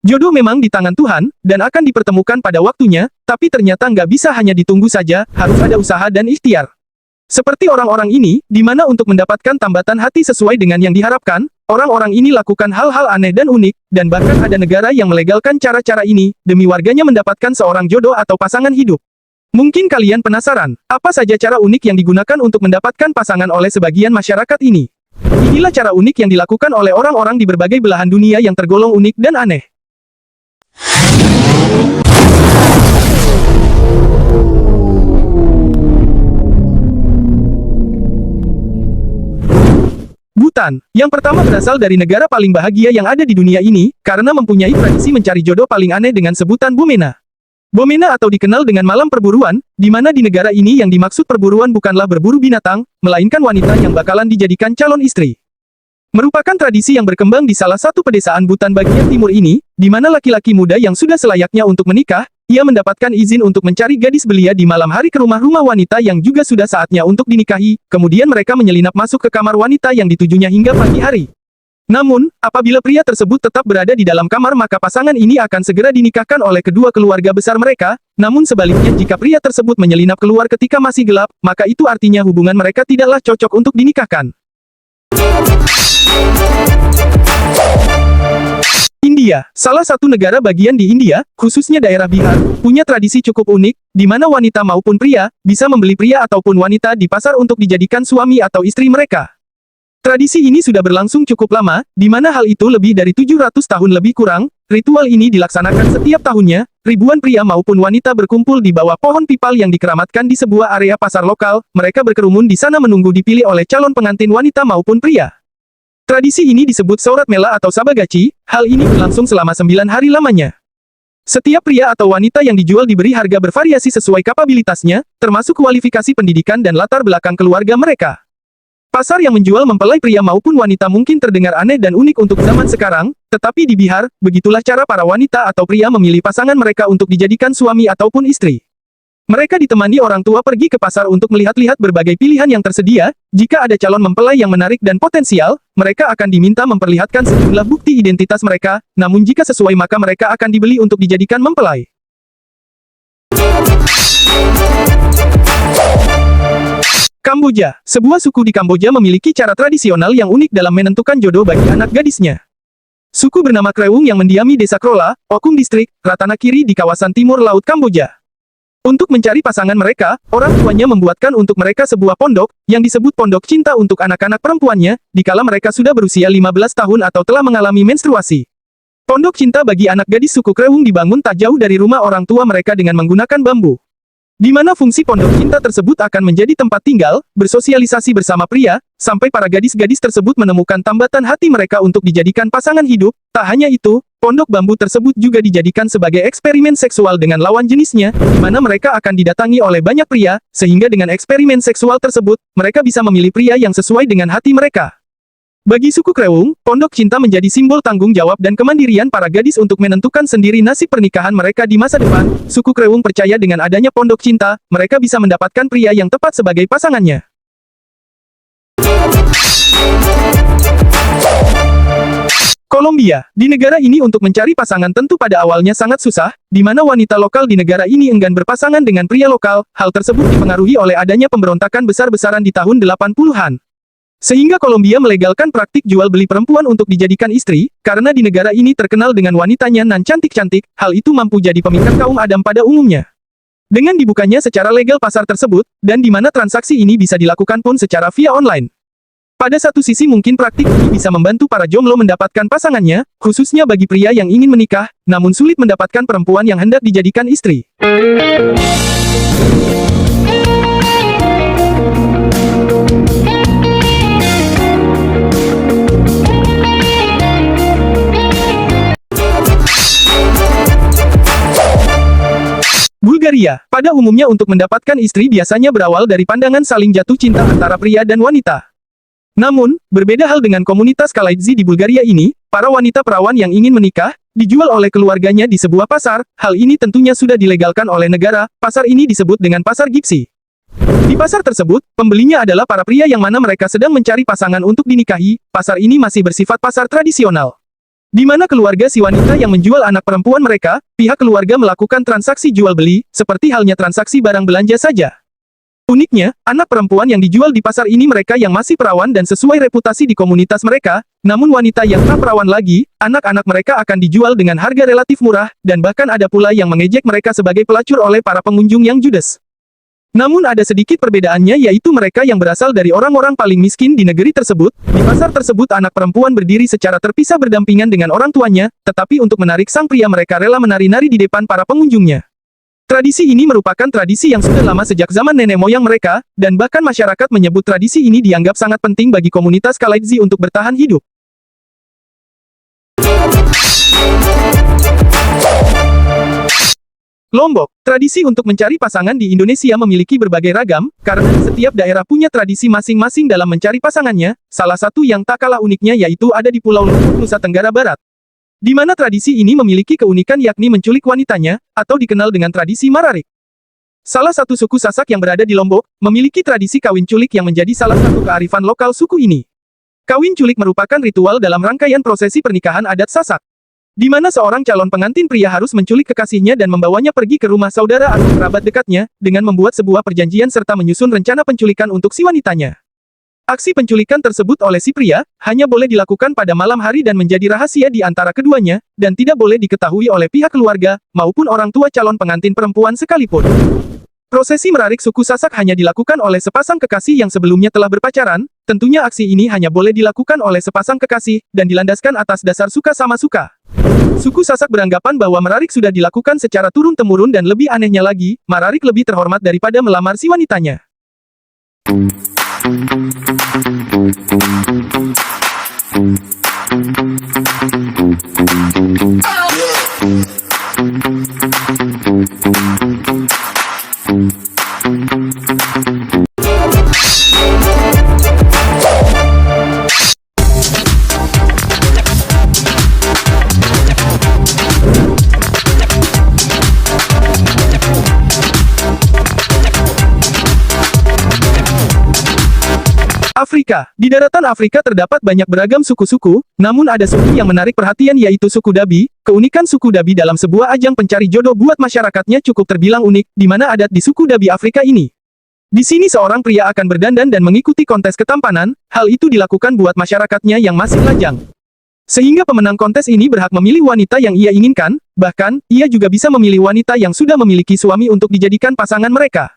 Jodoh memang di tangan Tuhan, dan akan dipertemukan pada waktunya, tapi ternyata nggak bisa hanya ditunggu saja, harus ada usaha dan ikhtiar. Seperti orang-orang ini, di mana untuk mendapatkan tambatan hati sesuai dengan yang diharapkan, orang-orang ini lakukan hal-hal aneh dan unik, dan bahkan ada negara yang melegalkan cara-cara ini, demi warganya mendapatkan seorang jodoh atau pasangan hidup. Mungkin kalian penasaran, apa saja cara unik yang digunakan untuk mendapatkan pasangan oleh sebagian masyarakat ini? Inilah cara unik yang dilakukan oleh orang-orang di berbagai belahan dunia yang tergolong unik dan aneh. Bhutan, yang pertama berasal dari negara paling bahagia yang ada di dunia ini, karena mempunyai tradisi mencari jodoh paling aneh dengan sebutan Bomena. Bomena atau dikenal dengan malam perburuan, di mana di negara ini yang dimaksud perburuan bukanlah berburu binatang, melainkan wanita yang bakalan dijadikan calon istri. Merupakan tradisi yang berkembang di salah satu pedesaan Bhutan bagian timur ini, di mana laki-laki muda yang sudah selayaknya untuk menikah, ia mendapatkan izin untuk mencari gadis belia di malam hari ke rumah-rumah wanita yang juga sudah saatnya untuk dinikahi, kemudian mereka menyelinap masuk ke kamar wanita yang ditujunya hingga pagi hari. Namun, apabila pria tersebut tetap berada di dalam kamar maka pasangan ini akan segera dinikahkan oleh kedua keluarga besar mereka, namun sebaliknya jika pria tersebut menyelinap keluar ketika masih gelap, maka itu artinya hubungan mereka tidaklah cocok untuk dinikahkan. India, salah satu negara bagian di India, khususnya daerah Bihar, punya tradisi cukup unik, di mana wanita maupun pria, bisa membeli pria ataupun wanita di pasar untuk dijadikan suami atau istri mereka. Tradisi ini sudah berlangsung cukup lama, di mana hal itu lebih dari 700 tahun lebih kurang. Ritual ini dilaksanakan setiap tahunnya, ribuan pria maupun wanita berkumpul di bawah pohon pipal yang dikeramatkan di sebuah area pasar lokal, mereka berkerumun di sana menunggu dipilih oleh calon pengantin wanita maupun pria. Tradisi ini disebut Saurat Mela atau Sabagachi, hal ini berlangsung selama 9 hari lamanya. Setiap pria atau wanita yang dijual diberi harga bervariasi sesuai kapabilitasnya, termasuk kualifikasi pendidikan dan latar belakang keluarga mereka. Pasar yang menjual mempelai pria maupun wanita mungkin terdengar aneh dan unik untuk zaman sekarang, tetapi di Bihar, begitulah cara para wanita atau pria memilih pasangan mereka untuk dijadikan suami ataupun istri. Mereka ditemani orang tua pergi ke pasar untuk melihat-lihat berbagai pilihan yang tersedia. Jika ada calon mempelai yang menarik dan potensial, mereka akan diminta memperlihatkan sejumlah bukti identitas mereka, namun jika sesuai maka mereka akan dibeli untuk dijadikan mempelai. Kamboja, sebuah suku di Kamboja memiliki cara tradisional yang unik dalam menentukan jodoh bagi anak gadisnya. Suku bernama Krewung yang mendiami desa Krola, Okung Distrik, Ratanakiri di kawasan timur laut Kamboja. Untuk mencari pasangan mereka, orang tuanya membuatkan untuk mereka sebuah pondok, yang disebut pondok cinta untuk anak-anak perempuannya, dikala mereka sudah berusia 15 tahun atau telah mengalami menstruasi. Pondok cinta bagi anak gadis suku Krewung dibangun tak jauh dari rumah orang tua mereka dengan menggunakan bambu. Di mana fungsi pondok cinta tersebut akan menjadi tempat tinggal, bersosialisasi bersama pria, sampai para gadis-gadis tersebut menemukan tambatan hati mereka untuk dijadikan pasangan hidup. Tak hanya itu, pondok bambu tersebut juga dijadikan sebagai eksperimen seksual dengan lawan jenisnya, di mana mereka akan didatangi oleh banyak pria, sehingga dengan eksperimen seksual tersebut, mereka bisa memilih pria yang sesuai dengan hati mereka. Bagi suku Krewung, pondok cinta menjadi simbol tanggung jawab dan kemandirian para gadis untuk menentukan sendiri nasib pernikahan mereka di masa depan. Suku Krewung percaya dengan adanya pondok cinta, mereka bisa mendapatkan pria yang tepat sebagai pasangannya. Kolombia, di negara ini untuk mencari pasangan tentu pada awalnya sangat susah, di mana wanita lokal di negara ini enggan berpasangan dengan pria lokal. Hal tersebut dipengaruhi oleh adanya pemberontakan besar-besaran di tahun 80-an. Sehingga Kolombia melegalkan praktik jual beli perempuan untuk dijadikan istri, karena di negara ini terkenal dengan wanitanya nan cantik-cantik, hal itu mampu jadi pemikat kaum Adam pada umumnya. Dengan dibukanya secara legal pasar tersebut, dan di mana transaksi ini bisa dilakukan pun secara via online. Pada satu sisi mungkin praktik ini bisa membantu para jomblo mendapatkan pasangannya, khususnya bagi pria yang ingin menikah, namun sulit mendapatkan perempuan yang hendak dijadikan istri. Bulgaria, pada umumnya untuk mendapatkan istri biasanya berawal dari pandangan saling jatuh cinta antara pria dan wanita. Namun, berbeda hal dengan komunitas Kalaidzi di Bulgaria ini, para wanita perawan yang ingin menikah, dijual oleh keluarganya di sebuah pasar. Hal ini tentunya sudah dilegalkan oleh negara. Pasar ini disebut dengan pasar gipsi. Di pasar tersebut, pembelinya adalah para pria yang mana mereka sedang mencari pasangan untuk dinikahi. Pasar ini masih bersifat pasar tradisional. Di mana keluarga si wanita yang menjual anak perempuan mereka, pihak keluarga melakukan transaksi jual-beli, seperti halnya transaksi barang belanja saja. Uniknya, anak perempuan yang dijual di pasar ini mereka yang masih perawan dan sesuai reputasi di komunitas mereka, namun wanita yang tak perawan lagi, anak-anak mereka akan dijual dengan harga relatif murah, dan bahkan ada pula yang mengejek mereka sebagai pelacur oleh para pengunjung yang judes. Namun ada sedikit perbedaannya yaitu mereka yang berasal dari orang-orang paling miskin di negeri tersebut, di pasar tersebut anak perempuan berdiri secara terpisah berdampingan dengan orang tuanya, tetapi untuk menarik sang pria mereka rela menari-nari di depan para pengunjungnya. Tradisi ini merupakan tradisi yang sudah lama sejak zaman nenek moyang mereka, dan bahkan masyarakat menyebut tradisi ini dianggap sangat penting bagi komunitas Kalaidzi untuk bertahan hidup. Lombok, tradisi untuk mencari pasangan di Indonesia memiliki berbagai ragam, karena setiap daerah punya tradisi masing-masing dalam mencari pasangannya, salah satu yang tak kalah uniknya yaitu ada di Pulau Lombok, Nusa Tenggara Barat. Di mana tradisi ini memiliki keunikan yakni menculik wanitanya, atau dikenal dengan tradisi Mararik. Salah satu suku Sasak yang berada di Lombok, memiliki tradisi kawin culik yang menjadi salah satu kearifan lokal suku ini. Kawin culik merupakan ritual dalam rangkaian prosesi pernikahan adat Sasak, di mana seorang calon pengantin pria harus menculik kekasihnya dan membawanya pergi ke rumah saudara atau kerabat dekatnya, dengan membuat sebuah perjanjian serta menyusun rencana penculikan untuk si wanitanya. Aksi penculikan tersebut oleh si pria, hanya boleh dilakukan pada malam hari dan menjadi rahasia di antara keduanya, dan tidak boleh diketahui oleh pihak keluarga, maupun orang tua calon pengantin perempuan sekalipun. Prosesi merarik suku Sasak hanya dilakukan oleh sepasang kekasih yang sebelumnya telah berpacaran, tentunya aksi ini hanya boleh dilakukan oleh sepasang kekasih, dan dilandaskan atas dasar suka sama suka. Suku Sasak beranggapan bahwa merarik sudah dilakukan secara turun-temurun dan lebih anehnya lagi, merarik lebih terhormat daripada melamar si wanitanya. Afrika. Di daratan Afrika terdapat banyak beragam suku-suku, namun ada suku yang menarik perhatian yaitu suku Dabi. Keunikan suku Dabi dalam sebuah ajang pencari jodoh buat masyarakatnya cukup terbilang unik, di mana adat di suku Dabi Afrika ini. Di sini seorang pria akan berdandan dan mengikuti kontes ketampanan, hal itu dilakukan buat masyarakatnya yang masih lajang. Sehingga pemenang kontes ini berhak memilih wanita yang ia inginkan, bahkan, ia juga bisa memilih wanita yang sudah memiliki suami untuk dijadikan pasangan mereka.